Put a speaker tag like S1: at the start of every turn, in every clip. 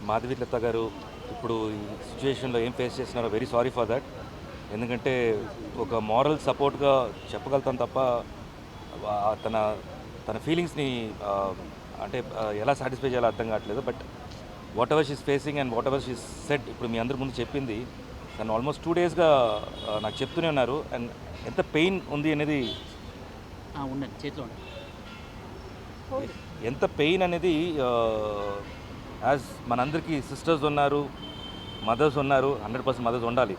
S1: మాధవీలత గారు ఇప్పుడు ఈ సిచ్యువేషన్లో ఏం ఫేస్ చేస్తున్నారో వెరీ సారీ ఫర్ దట్. ఎందుకంటే ఒక మారల్ సపోర్ట్గా చెప్పగలుగుతాను తప్ప తన తన ఫీలింగ్స్ని అంటే ఎలా సాటిస్ఫై చేయాలో అర్థం కావట్లేదు. But what ever she's facing and what ever she's said ఇప్పుడు మీ అందరి ముందు చెప్పింది. తను ఆల్మోస్ట్ 2 డేస్గా నాకు చెప్తూనే ఉన్నారు. అండ్ ఎంత పెయిన్ ఉంది అనేది
S2: ఉండండి చేతిలో
S1: ఎంత పెయిన్ అనేది యాజ్ మనందరికీ సిస్టర్స్ ఉన్నారు, మదర్స్ ఉన్నారు. 100% మదర్స్ ఉండాలి.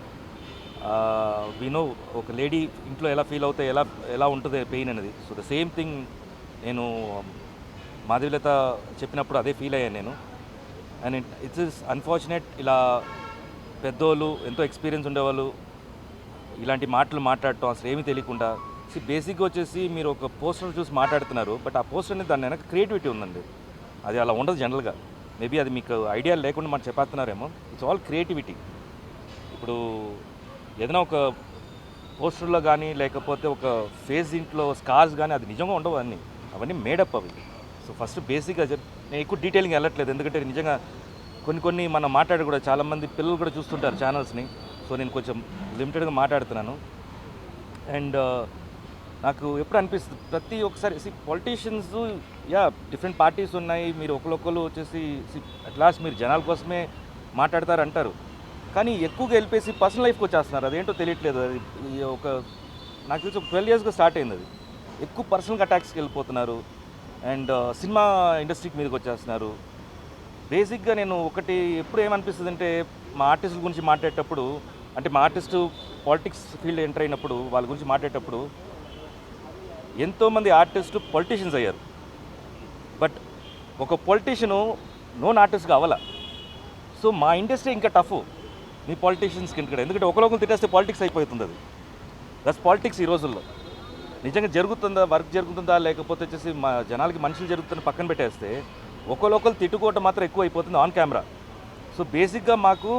S1: నో ఒక లేడీ ఇంట్లో ఎలా ఫీల్ అవుతే ఎలా ఎలా ఉంటుంది పెయిన్ అనేది. సో ద సేమ్ థింగ్ నేను మాధవీలత చెప్పినప్పుడు అదే ఫీల్ అయ్యాను నేను. అండ్ ఇట్స్ ఇస్ అన్ఫార్చునేట్ ఇలా పెద్దోళ్ళు ఎంతో ఎక్స్పీరియన్స్ ఉండేవాళ్ళు ఇలాంటి మాటలు మాట్లాడటం అసలు ఏమీ తెలియకుండా. బేసిక్గా వచ్చేసి మీరు ఒక పోస్టర్ చూసి మాట్లాడుతున్నారు, బట్ ఆ పోస్టర్ అనేది దాని వెనక క్రియేటివిటీ ఉందండి. అది అలా ఉండదు జనరల్గా. మేబీ అది మీకు ఐడియా లేకుండా మనం చెప్పేస్తున్నారేమో. It's all creativity. ఇప్పుడు ఏదైనా ఒక పోస్టర్లో కానీ లేకపోతే ఒక ఫేస్ ఇంట్లో స్కార్స్ కానీ అది నిజంగా ఉండవు, అవన్నీ మేడప్ అవి. సో ఫస్ట్ బేసిక్గా నేను ఎక్కువ డీటెయిలింగ్ వెళ్ళట్లేదు, ఎందుకంటే నిజంగా కొన్ని మనం మాట్లాడి కూడా చాలామంది పిల్లలు కూడా చూస్తుంటారు ఛానల్స్ని. సో నేను కొంచెం లిమిటెడ్గా మాట్లాడుతున్నాను. అండ్ నాకు ఎప్పుడు అనిపిస్తుంది ప్రతి ఒక్కసారి పొలిటీషియన్స్ డిఫరెంట్ పార్టీస్ ఉన్నాయి, మీరు ఒకరు వచ్చేసి అట్ లాస్ట్ మీరు జనాల కోసమే మాట్లాడతారు అంటారు, కానీ ఎక్కువగా వెళ్ళిపోయి పర్సనల్ లైఫ్కి వచ్చేస్తున్నారు. అదేంటో తెలియట్లేదు. అది ఒక నాకు తెలిసి ఒక 12 ఇయర్స్గా స్టార్ట్ అయింది. అది ఎక్కువ పర్సనల్ అటాక్స్కి వెళ్ళిపోతున్నారు అండ్ సినిమా ఇండస్ట్రీకి మీదకి వచ్చేస్తున్నారు. బేసిక్గా నేను ఒకటి ఎప్పుడు ఏమనిపిస్తుంది అంటే మా ఆర్టిస్టుల గురించి మాట్లాడేటప్పుడు, అంటే మా ఆర్టిస్టు పాలిటిక్స్ ఫీల్డ్ ఎంటర్ అయినప్పుడు వాళ్ళ గురించి మాట్లాడేటప్పుడు ఎంతోమంది ఆర్టిస్టు పొలిటీషియన్స్ అయ్యారు, బట్ ఒక పొలిటీషియను నోన్ ఆర్టిస్ట్గా అవ్వాల. సో మా ఇండస్ట్రీ ఇంకా టఫ్ మీ పాలిటీషియన్స్కి ఇక్కడ, ఎందుకంటే ఒకరికొకరు తిట్టేస్తే పాలిటిక్స్ అయిపోతుంది. అది దట్స్ పాలిటిక్స్ ఈ రోజుల్లో. నిజంగా జరుగుతుందా, వర్క్ జరుగుతుందా, లేకపోతే వచ్చేసి మా జనాలకి మనుషులు జరుగుతున్న పక్కన పెట్టేస్తే ఒకరు తిట్టుకోవటం మాత్రం ఎక్కువ అయిపోతుంది ఆన్ కెమెరా. సో బేసిక్గా మాకు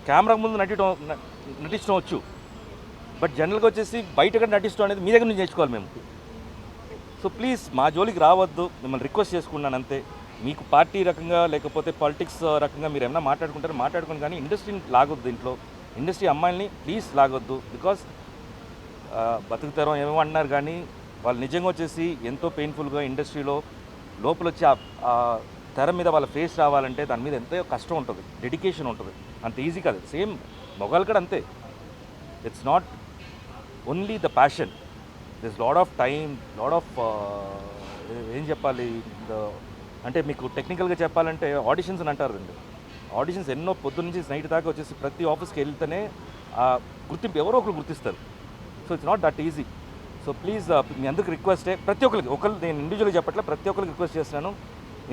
S1: కెమెరా ముందు నటించడం వచ్చు, బట్ జనరల్గా వచ్చేసి బయటగా నటించడం అనేది మీ దగ్గర నుంచి నేర్చుకోవాలి మేము. సో ప్లీజ్ మా జోలికి రావద్దు, మిమ్మల్ని రిక్వెస్ట్ చేసుకున్నాను అంతే. మీకు పార్టీ రకంగా లేకపోతే పాలిటిక్స్ రకంగా మీరు ఏమైనా మాట్లాడుకోండి, కానీ ఇండస్ట్రీని లాగొద్దు. దీంట్లో ఇండస్ట్రీ అమ్మాయిల్ని ప్లీజ్ లాగొద్దు. బికాస్ బతుకుతారం ఏమో అంటున్నారు, కానీ వాళ్ళు నిజంగా వచ్చేసి ఎంతో పెయిన్ఫుల్గా ఇండస్ట్రీలో లోపల వచ్చి ఆ తెర మీద వాళ్ళ ఫేస్ రావాలంటే దాని మీద ఎంతో కష్టం ఉంటుంది, డెడికేషన్ ఉంటుంది. అంత ఈజీ కాదు. సేమ్ మొగాలు కూడా అంతే. It's not only the passion, this lot of time, lot of ఏం చెప్పాలి, అంటే మీకు టెక్నికల్గా చెప్పాలంటే ఆడిషన్స్ అని అంటారు అండి. ఆడిషన్స్ ఎన్నో పొద్దున్న నుంచి నైట్ దాకా వచ్చేసి ప్రతి ఆఫీస్కి వెళ్తేనే ఆ గుర్తింపు ఎవరో ఒకరు గుర్తిస్తారు. So it's not that easy. So please మీ అందరికి రిక్వెస్టే, ప్రతి ఒక్కరికి నేను ఇండివిజువల్గా చెప్పట్లే, ప్రతి ఒక్కరికి రిక్వెస్ట్ చేస్తున్నాను,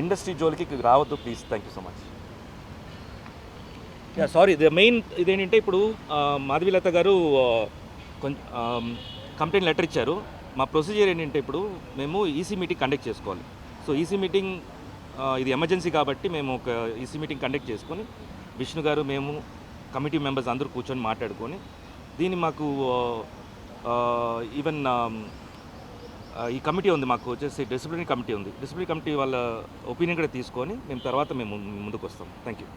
S1: ఇండస్ట్రీ జోలికి రావద్దు please. Thank you so much. Sorry, the main ఇదేంటంటే ఇప్పుడు మాధవీలత గారు కొంచెం కంప్లైంట్ లెటర్ ఇచ్చారు. మా ప్రొసీజర్ ఏంటంటే ఇప్పుడు మేము ఈసీ మీటింగ్ కండక్ట్ చేసుకోవాలి. సో ఈసీ మీటింగ్ ఇది ఎమర్జెన్సీ కాబట్టి మేము ఒక ఈసీ మీటింగ్ కండక్ట్ చేసుకొని విష్ణు గారు, మేము కమిటీ మెంబర్స్ అందరూ కూర్చొని మాట్లాడుకొని దీన్ని మాకు ఈవెన్ ఈ కమిటీ ఉంది, మాకు వచ్చేసి డిసిప్లినరీ కమిటీ ఉంది. డిసిప్లినరీ కమిటీ వాళ్ళ ఒపీనియన్ కూడా తీసుకొని మేము ముందుకు వస్తాం. Thank you.